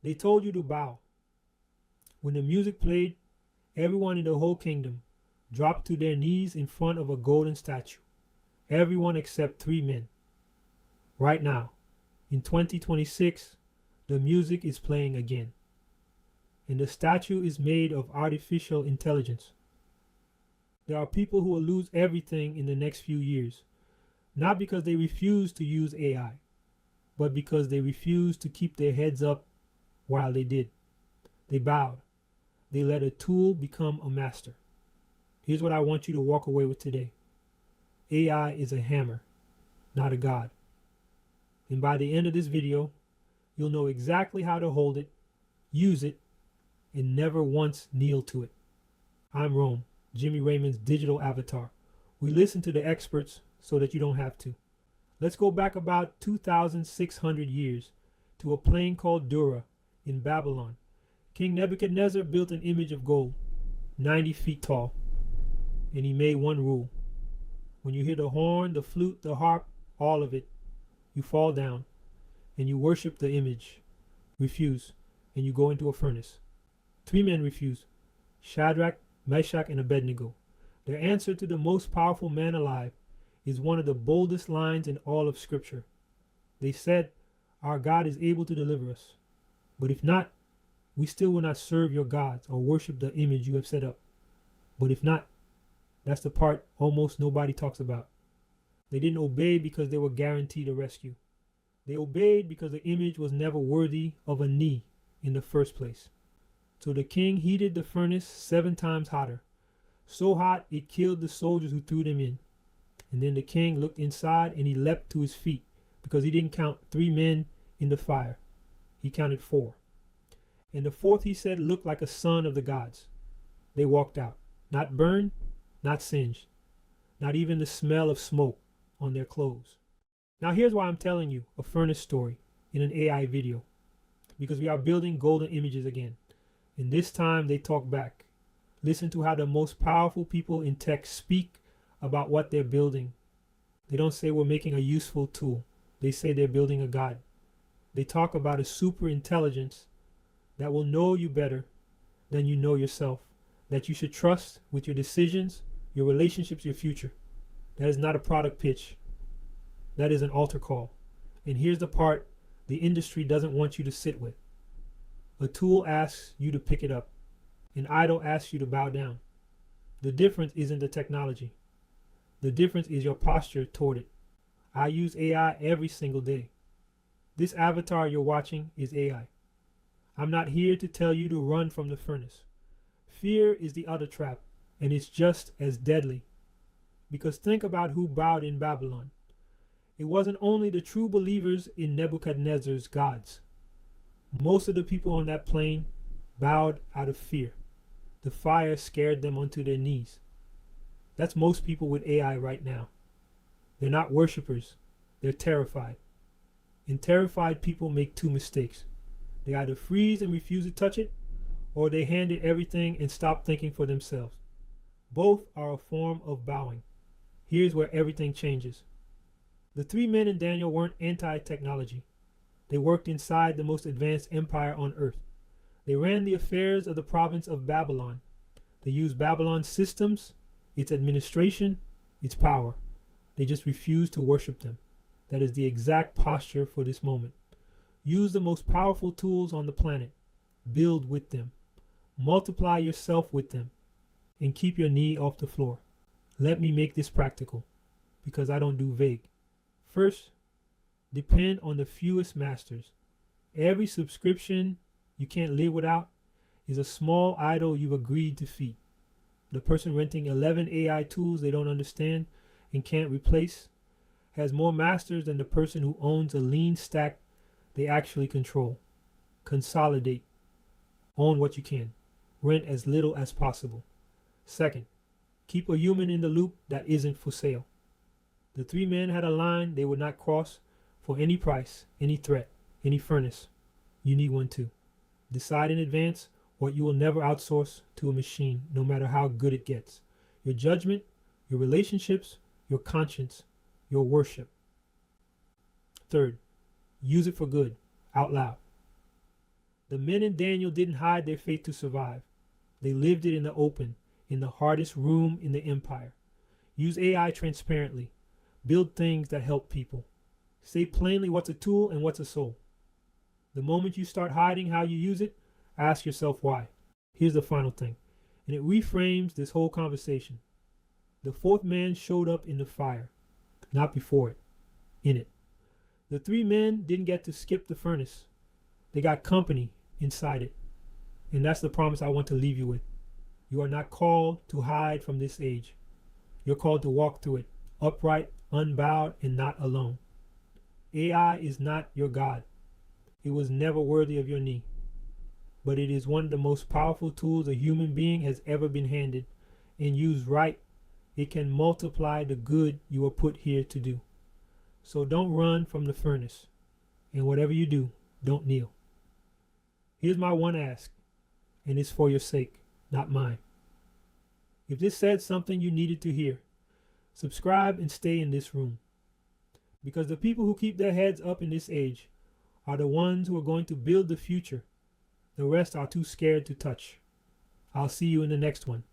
They told you to bow. When the music played, everyone in the whole kingdom dropped to their knees in front of a golden statue. Everyone except three men. Right now, in 2026, the music is playing again. And the statue is made of artificial intelligence. There are people who will lose everything in the next few years, not because they refuse to use AI, but because they refused to keep their heads up while they did. They bowed. They let a tool become a master. Here's what I want you to walk away with today. AI is a hammer, not a god. And by the end of this video, you'll know exactly how to hold it, use it, and never once kneel to it. I'm Rome, Jimmy Raymond's digital avatar. We listen to the experts so that you don't have to. Let's go back about 2,600 years to a plain called Dura in Babylon. King Nebuchadnezzar built an image of gold, 90 feet tall, and he made one rule. When you hear the horn, the flute, the harp, all of it, you fall down and you worship the image. Refuse, and you go into a furnace. Three men refuse: Shadrach, Meshach, and Abednego. Their answer to the most powerful man alive is one of the boldest lines in all of Scripture. They said, "Our God is able to deliver us. But if not, we still will not serve your gods or worship the image you have set up." But if not, that's the part almost nobody talks about. They didn't obey because they were guaranteed a rescue. They obeyed because the image was never worthy of a knee in the first place. So the king heated the furnace 7 times hotter, so hot it killed the soldiers who threw them in. And then the king looked inside and he leapt to his feet because he didn't count 3 men in the fire. He counted 4. And the fourth, he said, looked like a son of the gods. They walked out, not burned, not singed, not even the smell of smoke on their clothes. Now here's why I'm telling you a furnace story in an AI video. Because we are building golden images again. And this time they talk back. Listen to how the most powerful people in tech speak about what they're building. They don't say we're making a useful tool. They say they're building a god. They talk about a super intelligence that will know you better than you know yourself, that you should trust with your decisions, your relationships, your future. That is not a product pitch. That is an altar call. And here's the part the industry doesn't want you to sit with. A tool asks you to pick it up. An idol asks you to bow down. The difference isn't the technology. The difference is your posture toward it. I use AI every single day. This avatar you're watching is AI. I'm not here to tell you to run from the furnace. Fear is the other trap, and it's just as deadly. Because think about who bowed in Babylon. It wasn't only the true believers in Nebuchadnezzar's gods. Most of the people on that plain bowed out of fear. The fire scared them onto their knees. That's most people with AI right now. They're not worshipers. They're terrified. And terrified people make 2 mistakes. They either freeze and refuse to touch it, or they hand it everything and stop thinking for themselves. Both are a form of bowing. Here's where everything changes. The 3 men in Daniel weren't anti-technology. They worked inside the most advanced empire on earth. They ran the affairs of the province of Babylon. They used Babylon's systems, its administration, its power. They just refused to worship them. That is the exact posture for this moment. Use the most powerful tools on the planet. Build with them. Multiply yourself with them. And keep your knee off the floor. Let me make this practical, because I don't do vague. First, depend on the fewest masters. Every subscription you can't live without is a small idol you've agreed to feed. The person renting 11 AI tools they don't understand and can't replace has more masters than the person who owns a lean stack they actually control. Consolidate. Own what you can. Rent as little as possible. Second, keep a human in the loop that isn't for sale. The 3 men had a line they would not cross for any price, any threat, any furnace. You need one too. Decide in advance what you will never outsource to a machine, no matter how good it gets. Your judgment, your relationships, your conscience, your worship. Third, use it for good, out loud. The men in Daniel didn't hide their faith to survive. They lived it in the open, in the hardest room in the empire. Use AI transparently. Build things that help people. Say plainly what's a tool and what's a soul. The moment you start hiding how you use it, ask yourself why. Here's the final thing, and it reframes this whole conversation. The fourth man showed up in the fire, not before it, in it. The three men didn't get to skip the furnace. They got company inside it. And that's the promise I want to leave you with. You are not called to hide from this age. You're called to walk through it, upright, unbowed, and not alone. AI is not your God. It was never worthy of your knee. But it is one of the most powerful tools a human being has ever been handed. And used right, it can multiply the good you were put here to do. So don't run from the furnace. And whatever you do, don't kneel. Here's my one ask, and it's for your sake, not mine. If this said something you needed to hear, subscribe and stay in this room. Because the people who keep their heads up in this age are the ones who are going to build the future. The rest are too scared to touch. I'll see you in the next one.